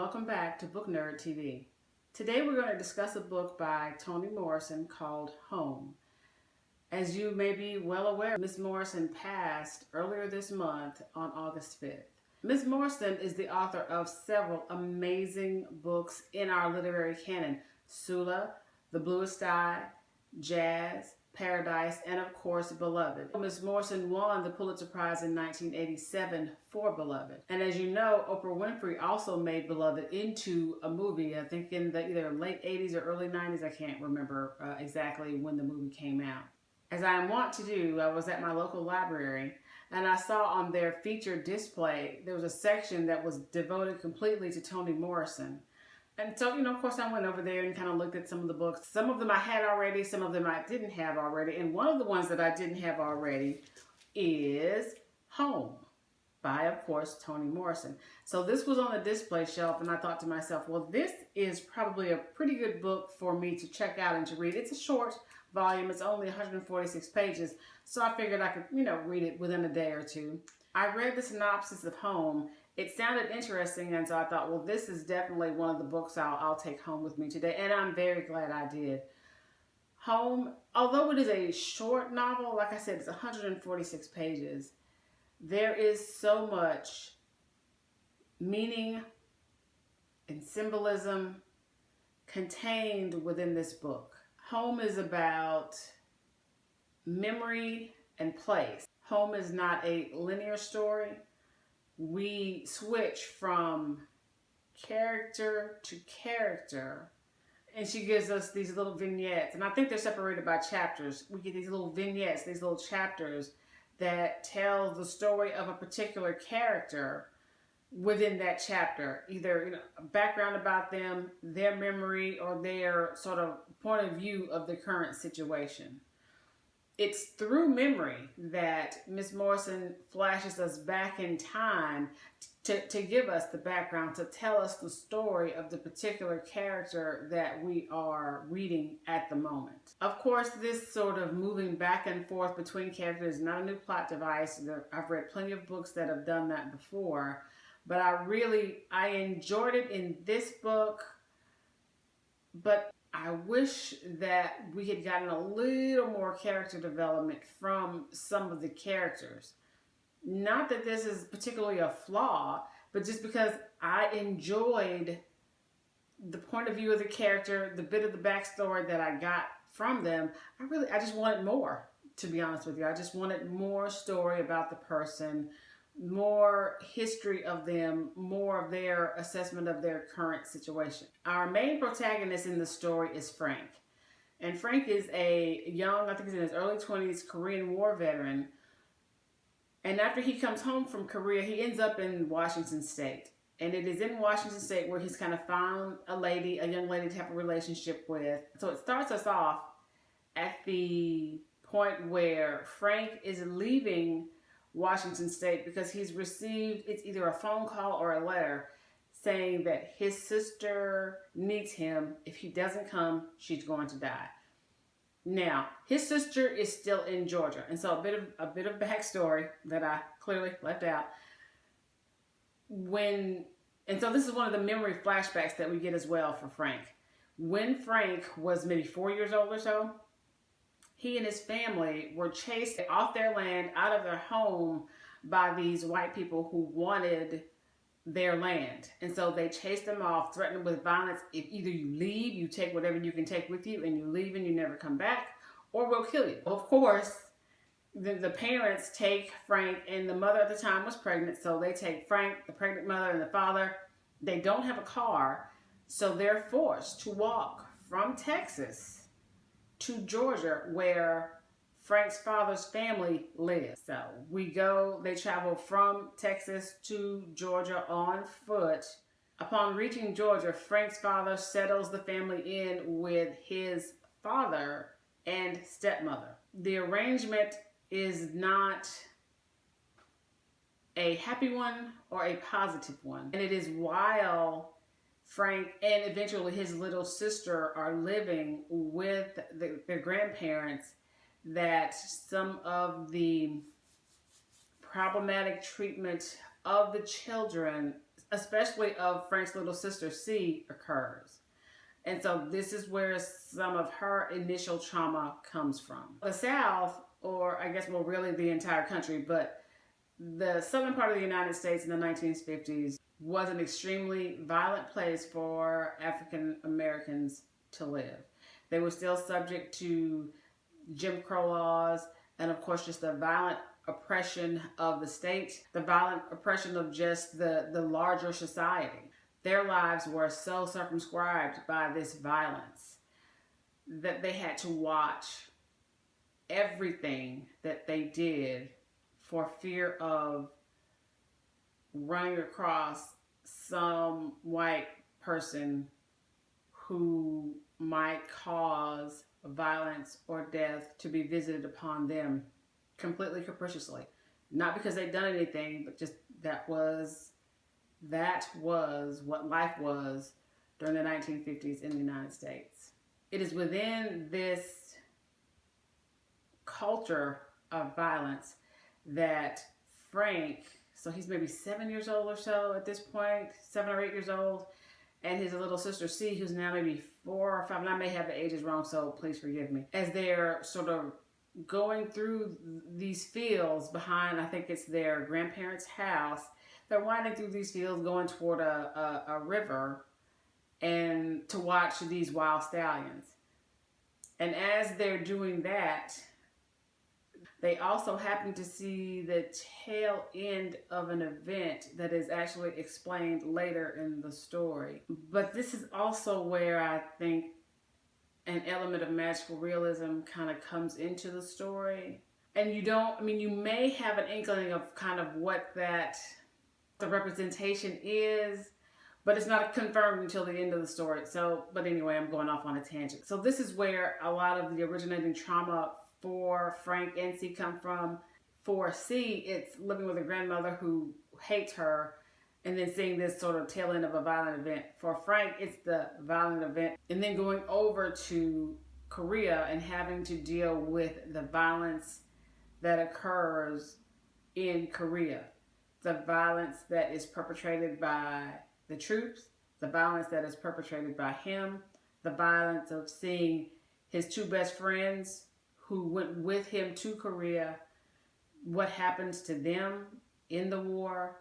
welcome back to Book Nerd TV. Today we're going to discuss a book by Toni Morrison called Home. As you may be well aware, Ms. Morrison passed earlier this month on August 5th. Ms. Morrison is the author of several amazing books in our literary canon: Sula, The Bluest Eye, Jazz, Paradise, and of course, Beloved. Ms. Morrison won the Pulitzer Prize in 1987 for Beloved. And as you know, Oprah Winfrey also made Beloved into a movie, I think in the either late 80s or early 90s. I can't remember exactly when the movie came out. As I am wont to do, I was at my local library and I saw on their featured display, there was a section that was devoted completely to Toni Morrison. And so, of course, I went over there and kind of looked at some of the books. Some of them I had already, some of them I didn't have already. And one of the ones that I didn't have already is Home by, of course, Toni Morrison. So this was on the display shelf, and I thought to myself, well, this is probably a pretty good book for me to check out and to read. It's a short volume. It's only 146 pages. So I figured I could, read it within a day or two. I read the synopsis of Home. It sounded interesting, and so I thought, well, this is definitely one of the books I'll take home with me today, and I'm very glad I did. Home, although it is a short novel, like I said, it's 146 pages, there is so much meaning and symbolism contained within this book. Home is about memory and place. Home is not a linear story. We switch from character to character, and she gives us these little vignettes, and I think they're separated by chapters. We get these little vignettes, these little chapters that tell the story of a particular character within that chapter, either a background about them, their memory, or their sort of point of view of the current situation. It's through memory that Ms. Morrison flashes us back in time to give us the background, to tell us the story of the particular character that we are reading at the moment. Of course, this sort of moving back and forth between characters is not a new plot device. I've read plenty of books that have done that before, but I enjoyed it in this book, but I wish that we had gotten a little more character development from some of the characters. Not that this is particularly a flaw, but just because I enjoyed the point of view of the character, the bit of the backstory that I got from them. I just wanted more, to be honest with you. I just wanted more story about the person, more history of them, more of their assessment of their current situation. Our main protagonist in the story is Frank. And Frank is a young, I think he's in his early 20s, Korean War veteran. And after he comes home from Korea, he ends up in Washington State. And it is in Washington State where he's kind of found a young lady to have a relationship with. So it starts us off at the point where Frank is leaving Washington State because he's received, it's either a phone call or a letter saying that his sister needs him. If he doesn't come, she's going to die. Now, his sister is still in Georgia, and so a bit of backstory that I clearly left out. And so this is one of the memory flashbacks that we get as well for Frank. When Frank was maybe 4 years old or so, he and his family were chased off their land, out of their home, by these white people who wanted their land. And so they chased them off, threatened them with violence. If either you leave, you take whatever you can take with you, and you leave and you never come back, or we'll kill you. Of course, the parents take Frank, and the mother at the time was pregnant, so they take Frank, the pregnant mother, and the father. They don't have a car, so they're forced to walk from Texas to Georgia, where Frank's father's family lives. So they travel from Texas to Georgia on foot. Upon reaching Georgia, Frank's father settles the family in with his father and stepmother. The arrangement is not a happy one or a positive one. And it is while Frank and eventually his little sister are living with their grandparents that some of the problematic treatment of the children especially of Frank's little sister C, occurs. And so this is where some of her initial trauma comes from. The South, or I guess, well, really the entire country, but the southern part of the United States in the 1950s was an extremely violent place for African Americans to live. They were still subject to Jim Crow laws, and of course just the violent oppression of the state, the violent oppression of just the larger society. Their lives were so circumscribed by this violence that they had to watch everything that they did for fear of running across some white person who might cause violence or death to be visited upon them completely capriciously. Not because they'd done anything, but just that was what life was during the 1950s in the United States. It is within this culture of violence that Frank, so he's maybe 7 years old or so at this point, 7 or 8 years old, and his little sister C, who's now maybe 4 or 5, and I may have the ages wrong, so please forgive me, as they're sort of going through these fields behind, I think it's their grandparents' house. They're winding through these fields going toward a river and to watch these wild stallions. And as they're doing that, they also happen to see the tail end of an event that is actually explained later in the story. But this is also where I think an element of magical realism kind of comes into the story. And you may have an inkling of kind of what the representation is, but it's not confirmed until the end of the story. So, but anyway, I'm going off on a tangent. So this is where a lot of the originating trauma for Frank and C come from. For C, it's living with a grandmother who hates her and then seeing this sort of tail end of a violent event. For Frank, it's the violent event and then going over to Korea and having to deal with the violence that occurs in Korea. The violence that is perpetrated by the troops, the violence that is perpetrated by him, the violence of seeing his two best friends who went with him to Korea, what happens to them in the war.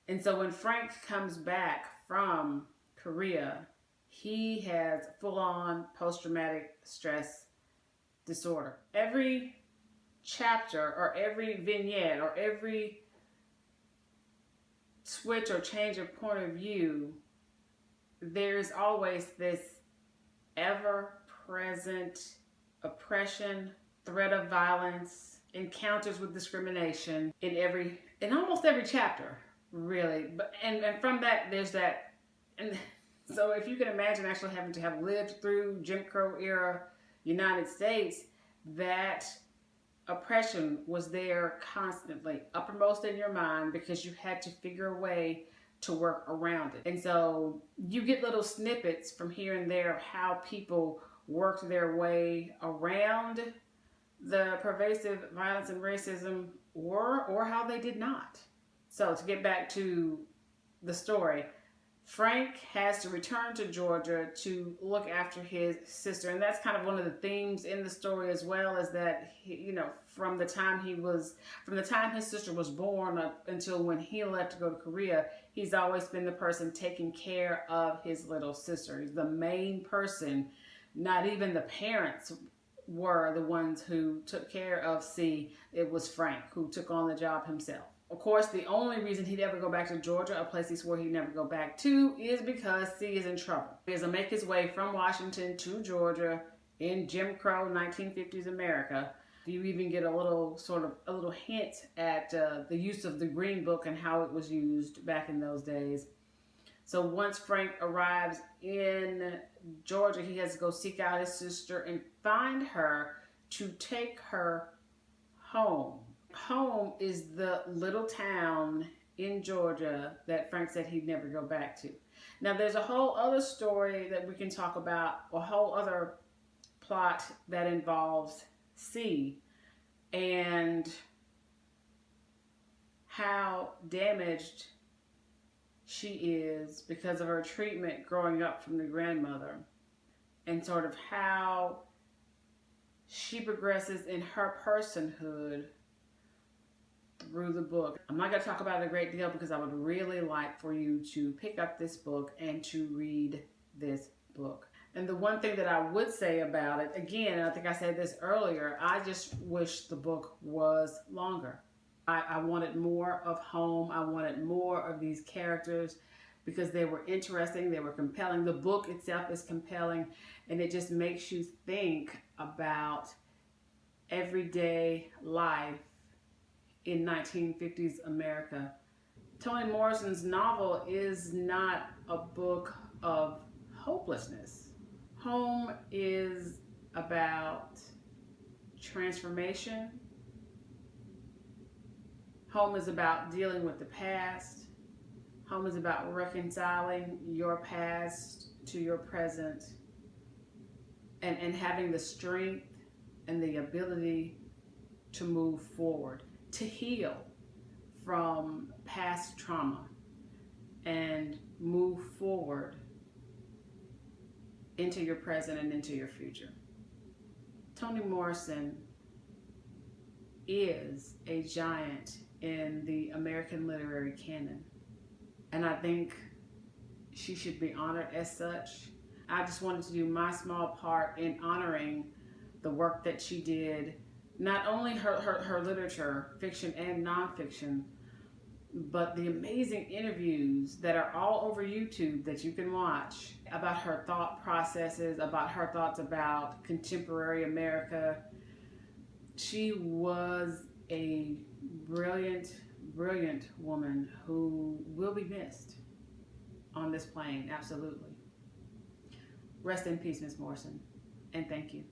And so when Frank comes back from Korea, he has full-on post-traumatic stress disorder. Every chapter or every vignette or every switch or change of point of view, there's always this ever-present oppression, threat of violence, encounters with discrimination in almost every chapter, really. But and from that, there's that. And so if you can imagine actually having to have lived through Jim Crow era United States, that oppression was there constantly, uppermost in your mind, because you had to figure a way to work around it. And so you get little snippets from here and there of how people worked their way around the pervasive violence and racism, or how they did not. So to get back to the story, Frank has to return to Georgia to look after his sister. And that's kind of one of the themes in the story as well, is that, from the time his sister was born up until when he left to go to Korea, he's always been the person taking care of his little sister. He's the main person. Not even the parents were the ones who took care of C. It was Frank who took on the job himself. Of course, the only reason he'd ever go back to Georgia, a place he swore he'd never go back to, is because C is in trouble. He has to make his way from Washington to Georgia in Jim Crow 1950s America. You even get a little hint at the use of the Green Book and how it was used back in those days. So once Frank arrives in Georgia, he has to go seek out his sister and find her to take her home. Home is the little town in Georgia that Frank said he'd never go back to. Now, there's a whole other story that we can talk about, a whole other plot that involves C and how damaged she is because of her treatment growing up from the grandmother, and sort of how she progresses in her personhood through the book. I'm not going to talk about it a great deal because I would really like for you to pick up this book and to read this book. And the one thing that I would say about it, again, I think I said this earlier, I just wish the book was longer. I wanted more of home. I wanted more of these characters because they were interesting, they were compelling. The book itself is compelling, and it just makes you think about everyday life in 1950s America. Toni Morrison's novel is not a book of hopelessness. Home is about transformation. Home is about dealing with the past. Home is about reconciling your past to your present, and having the strength and the ability to move forward, to heal from past trauma and move forward into your present and into your future. Toni Morrison is a giant in the American literary canon, and I think she should be honored as such. I just wanted to do my small part in honoring the work that she did, not only her literature, fiction and nonfiction, but the amazing interviews that are all over YouTube that you can watch about her thought processes, about her thoughts about contemporary America. She was a brilliant, brilliant woman who will be missed on this plane, absolutely. Rest in peace, Miss Morrison, and thank you.